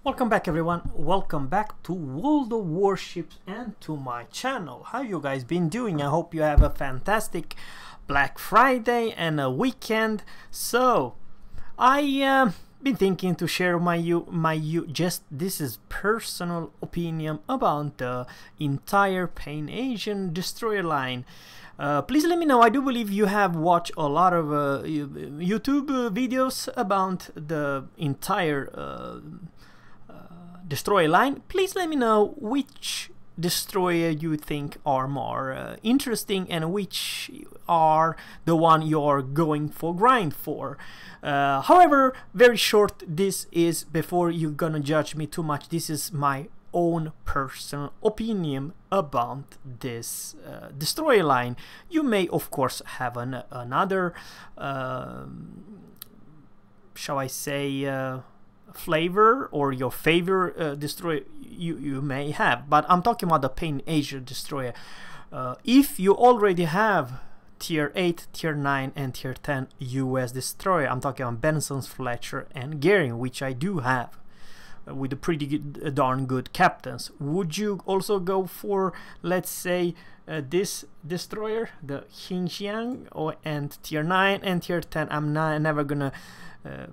Welcome back everyone, welcome back to World of Warships and to my channel. How you guys been doing? I hope you have a fantastic Black Friday and a weekend. So I been thinking to share this is personal opinion about the entire Pan Asian destroyer line. Please let me know. I do believe you have watched a lot of YouTube videos about the entire destroyer line. Please let me know which destroyer you think are more interesting and which are the one you're going for grind for. However, very short, this is, before you're gonna judge me too much, this is my own personal opinion about this destroyer line. You may of course have another shall I say flavor or your favorite destroyer you may have, but I'm talking about the Pan Asia destroyer. If you already have tier 8, tier 9 and tier 10 US destroyer, I'm talking about Benson's, Fletcher and Gehring, which I do have with a pretty good, darn good captains. Would you also go for, let's say, this destroyer, the Xinjiang, and tier 9 and tier 10? I'm never gonna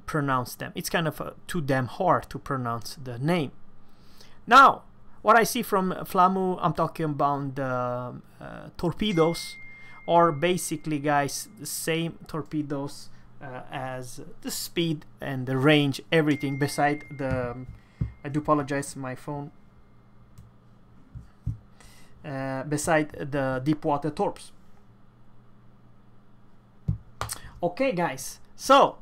pronounce them. It's kind of too damn hard to pronounce the name. Now, what I see from Flamu, I'm talking about the torpedoes, or basically, guys, the same torpedoes as the speed and the range, everything beside the I do apologize, my phone, beside the deep water torps. Okay guys, so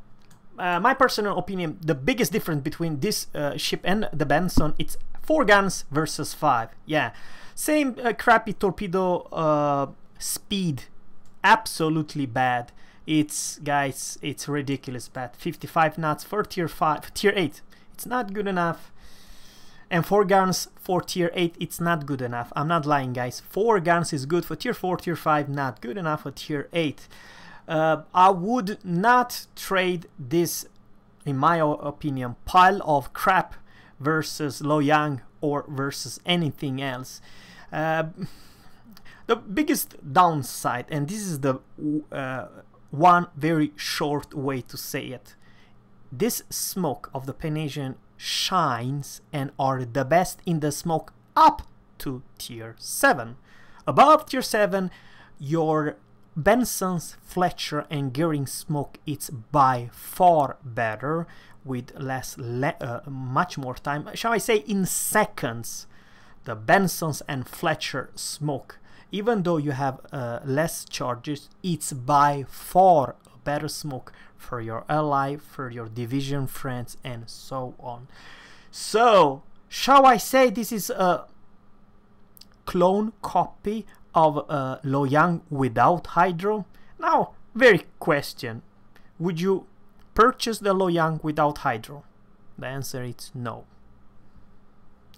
my personal opinion, the biggest difference between this ship and the Benson, it's 4 guns versus 5. Yeah, same crappy torpedo speed, absolutely bad. It's, guys, it's ridiculous bad. 55 knots for tier 5, tier 8, it's not good enough. And 4 guns for tier 8, it's not good enough. I'm not lying, guys. 4 guns is good for tier 4, tier 5, not good enough for tier 8. I would not trade this, in my opinion, pile of crap versus Loyang or versus anything else. The biggest downside, and this is the one very short way to say it, this smoke of the Pan Asian shines and are the best in the smoke up to tier 7. Above tier 7, your Benson's, Fletcher and Gehring smoke, it's by far better with much more time, shall I say in seconds. The Benson's and Fletcher smoke, even though you have less charges, it's by far a better smoke for your ally, for your division friends and so on. So shall I say this is a clone copy of Loyang without hydro? Now, very question, would you purchase the Loyang without hydro? The answer is no.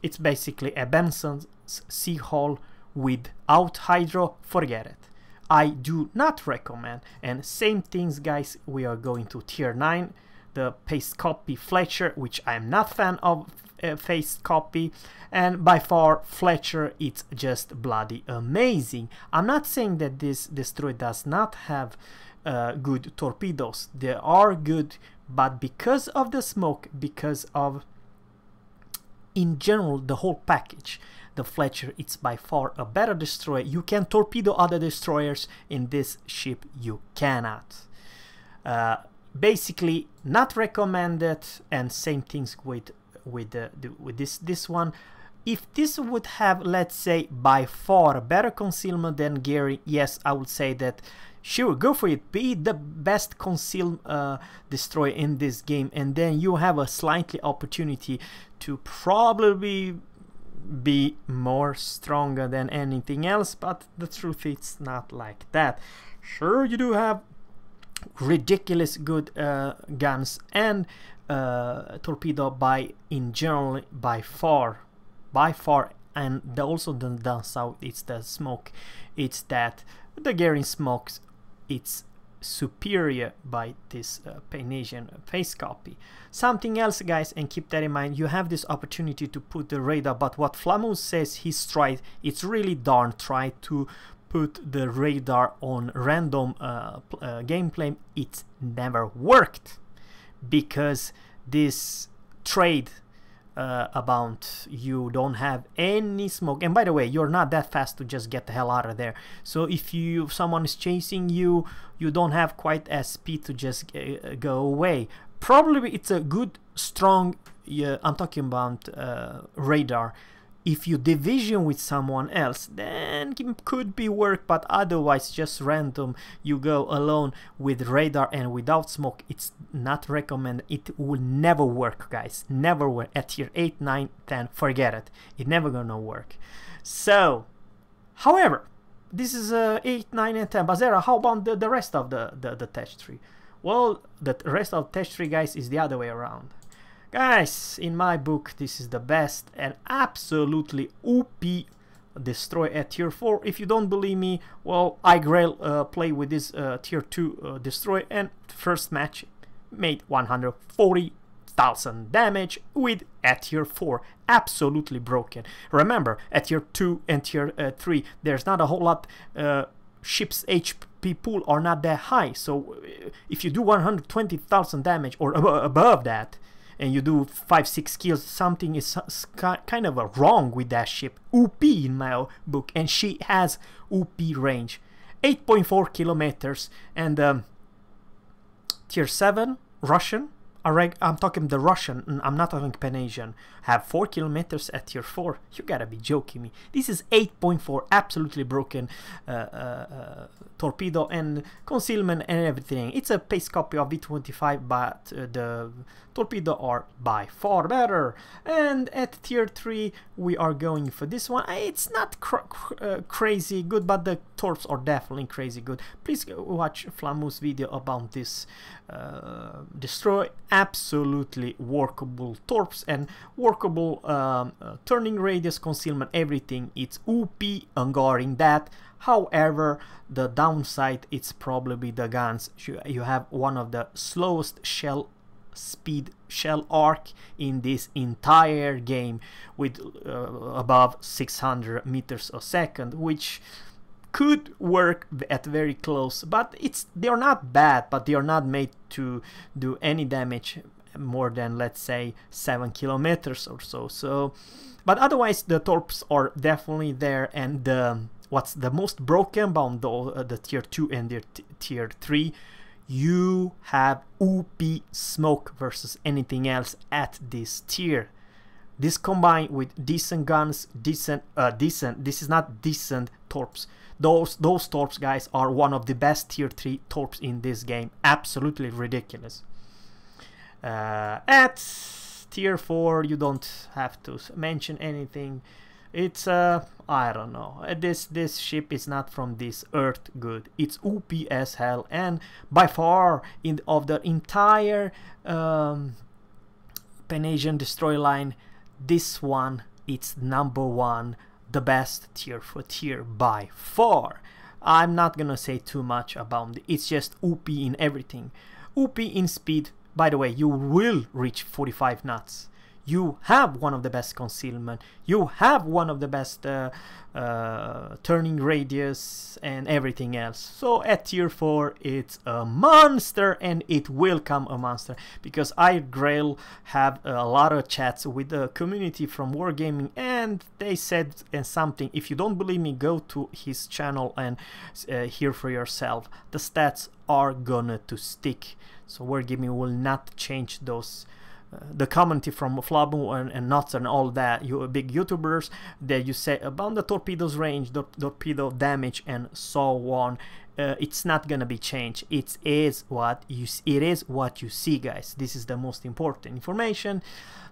It's basically a Benson's sea hull without hydro. Forget it, I do not recommend. And same things, guys, we are going to tier 9, the paste copy Fletcher, which I'm not fan of paste copy, and by far Fletcher, it's just bloody amazing. I'm not saying that this destroyer does not have good torpedoes. They are good, but because of the smoke, because of in general the whole package, the Fletcher, it's by far a better destroyer. You can torpedo other destroyers. In this ship you cannot. Basically not recommended. And same things with this one. If this would have, let's say, by far a better concealment than Gehring, yes, I would say that sure, go for it, be the best concealed destroyer in this game, and then you have a slightly opportunity to probably be more stronger than anything else. But the truth, it's not like that. Sure, you do have ridiculous good guns and torpedo in general by far, and also the down south, it's the smoke. It's that the Gehring smokes, it's superior by this Pan-Asian face copy. Something else, guys, and keep that in mind, you have this opportunity to put the radar, but what Flamuz says he's tried, it's really darn tried to put the radar on random gameplay. It never worked, because this trade about you don't have any smoke, and by the way, you're not that fast to just get the hell out of there. So if someone is chasing you, you don't have quite as speed to just go away. Probably it's a good strong, I'm talking about radar. If you division with someone else, then it could be work, but otherwise just random, you go alone with radar and without smoke, it's not recommended. It will never work, guys, never work. At tier 8, 9, 10, forget it, it's never gonna work. So, however, this is 8, 9 and 10, but Zerra, how about the rest of the test tree? Well, the rest of the test tree, guys, is the other way around. Guys, in my book, this is the best and absolutely OP destroy at tier 4. If you don't believe me, well, I play with this tier 2 destroy, and first match made 140,000 damage with at tier 4. Absolutely broken. Remember, at tier 2 and tier 3, there's not a whole lot. Ship's HP pool are not that high, so if you do 120,000 damage or above that, and you do 5-6 kills, something is kind of wrong with that ship. OP in my book, and she has OP range, 8.4 kilometers, and tier 7 Russian. I'm talking the Russian, I'm not talking Pan-Asian, have 4 kilometers at tier 4. You gotta be joking me. This is 8.4, absolutely broken torpedo and concealment and everything. It's a pace copy of V25, but the torpedo are by far better. And at tier 3 we are going for this one. It's not crazy good, but the torps are definitely crazy good. Please watch Flamuz's video about this destroy. Absolutely workable torps and workable turning radius, concealment, everything. It's OP on guarding that. However, the downside, it's probably the guns. You have one of the slowest shell arc in this entire game, with above 600 meters a second, which could work at very close, but they're not bad, but they are not made to do any damage more than, let's say, 7 kilometers or so. But otherwise the torps are definitely there. And what's the most broken about the tier 2 and the tier 3, you have OP smoke versus anything else at this tier. This combined with decent guns, this is not decent torps. Those torps, guys, are one of the best tier 3 torps in this game. Absolutely ridiculous. At tier 4, you don't have to mention anything. It's I don't know. This ship is not from this earth good. It's OP as hell, and by far of the entire Pan-Asian destroy line, this one, it's #1, the best tier for tier by far. I'm not gonna say too much about it. It's just OP in everything. OP in speed. By the way, you will reach 45 knots. You have one of the best concealment. You have one of the best turning radius and everything else. So at tier 4, it's a monster, and it will come a monster, because I have a lot of chats with the community from Wargaming, and they said something. If you don't believe me, go to his channel and hear for yourself. The stats are gonna to stick. So Wargaming will not change those. The community from Flabu and Nuts and all that, you big YouTubers, that you say about the torpedoes range, the torpedo damage, and so on, it's not gonna be changed. It is what you see, guys. This is the most important information.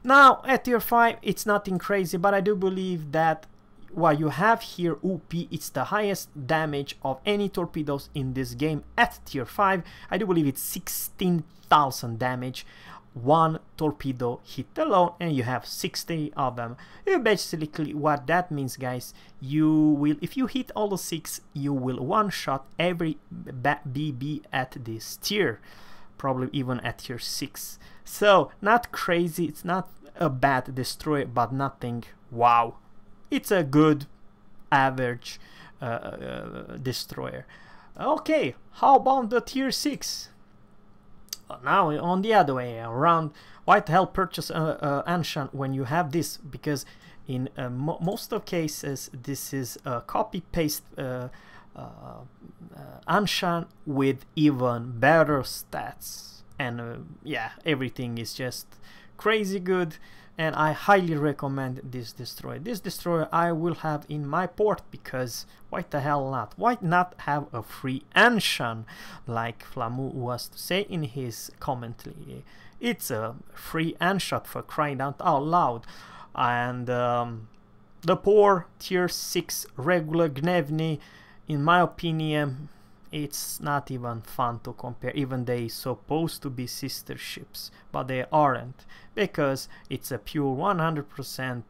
Now at tier 5, it's nothing crazy, but I do believe that what you have here, OP, it's the highest damage of any torpedoes in this game at tier 5. I do believe it's 16,000 damage one torpedo hit alone, and you have 60 of them. Basically what that means, guys, you will, if you hit all the 6, you will one-shot every BB at this tier, probably even at tier 6. So not crazy, it's not a bad destroyer, but nothing wow. It's a good average destroyer. Okay, how about the tier 6? Now on the other way around, why the hell purchase Anshan when you have this? Because in most of cases this is a copy-paste Anshan with even better stats, and yeah, everything is just crazy good, and I highly recommend this destroyer. This destroyer I will have in my port, because why the hell not? Why not have a free Anshan, like Flamu was to say in his commentary? It's a free Anshot, for crying out loud. And the poor tier 6 regular Gnevny, in my opinion, it's not even fun to compare. Even they supposed to be sister ships, but they aren't, because it's a pure 100%,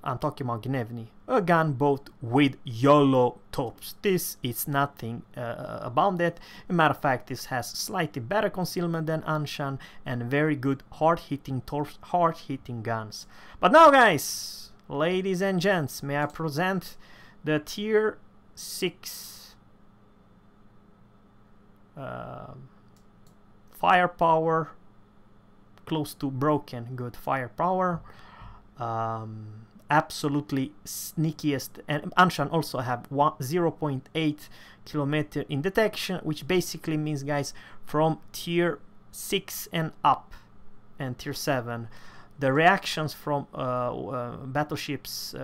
I'm talking about Gnevny, a gunboat with yellow tops. This is nothing about that. As a matter of fact, this has slightly better concealment than Anshan and very good hard-hitting torps, hard-hitting guns. But now, guys, ladies and gents, may I present the tier 6 firepower, close to broken good firepower, absolutely sneakiest. And Anshan also have 0.8 kilometer in detection, which basically means, guys, from tier 6 and up and tier 7, the reactions from battleships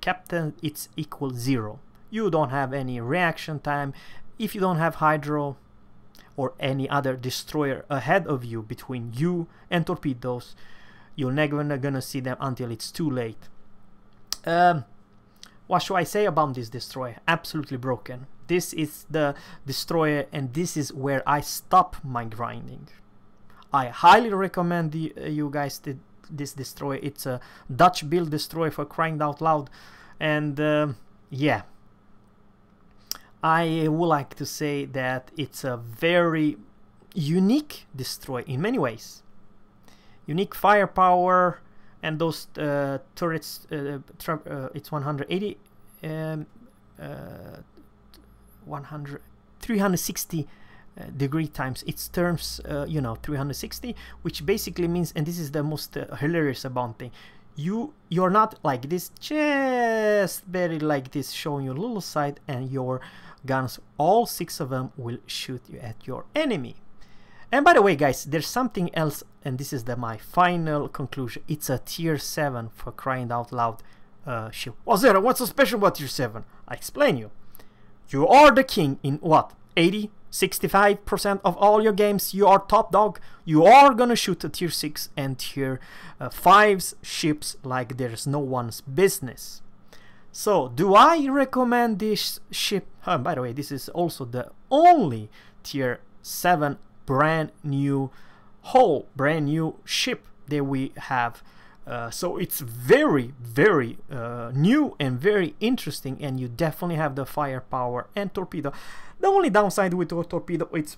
captain, it's equal 0. You don't have any reaction time. If you don't have hydro or any other destroyer ahead of you, between you and torpedoes, you're never gonna see them until it's too late. What should I say about this destroyer? Absolutely broken. This is the destroyer, and this is where I stop my grinding. I highly recommend you guys this destroyer. It's a Dutch build destroyer, for crying out loud. And yeah, I would like to say that it's a very unique destroyer in many ways. Unique firepower, and those turrets, it's 180, 360 degree times its terms, you know, 360, which basically means, and this is the most hilarious about thing, you're not like this, just very like this, showing your little side, and your guns, all 6 of them, will shoot you at your enemy. And by the way, guys, there's something else, and this is my final conclusion. It's a tier 7, for crying out loud ship. Oh, Zerra, what's so special about tier 7? I explain you. You are the king in what? 80, 65% of all your games. You are top dog. You are gonna shoot a tier 6 and tier 5's ships like there's no one's business. So, do I recommend this ship? By the way, this is also the only tier 7 brand new ship that we have. So it's very, very new and very interesting, and you definitely have the firepower and torpedo. The only downside with the torpedo, it's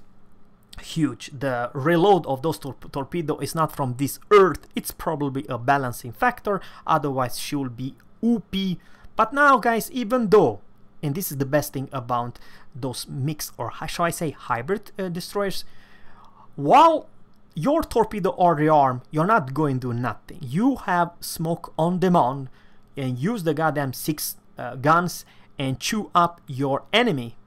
huge. The reload of those torpedo is not from this earth. It's probably a balancing factor, otherwise should be OP. But now, guys, even though, and this is the best thing about those mixed, or shall I say hybrid destroyers, while your torpedo or rearm, you're not going to do nothing. You have smoke on demand and use the goddamn 6 guns and chew up your enemy.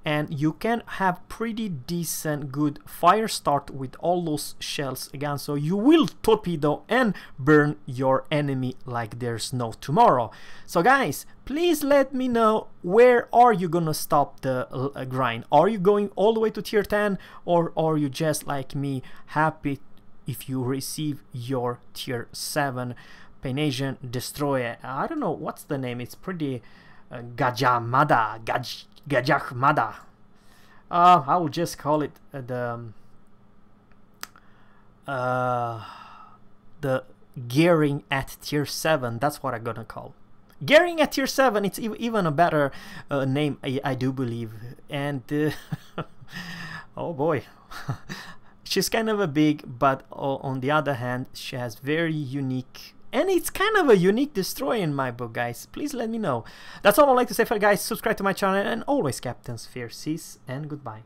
And you can have pretty decent good fire start with all those shells again, so you will torpedo and burn your enemy like there's no tomorrow. So guys, please let me know, where are you gonna stop the grind? Are you going all the way to tier 10, or are you just like me, happy if you receive your tier 7 Pan-Asian destroyer? I don't know what's the name, it's pretty Gajahmada. I will just call it the the gearing at tier 7, that's what I'm gonna call. Gearing at tier 7, it's even a better name, I do believe. And oh boy. She's kind of a big, but on the other hand, she has very unique, and it's kind of a unique destroyer in my book, guys. Please let me know. That's all I'd like to say for you guys. Subscribe to my channel, and always, Captains, fair seas, and goodbye.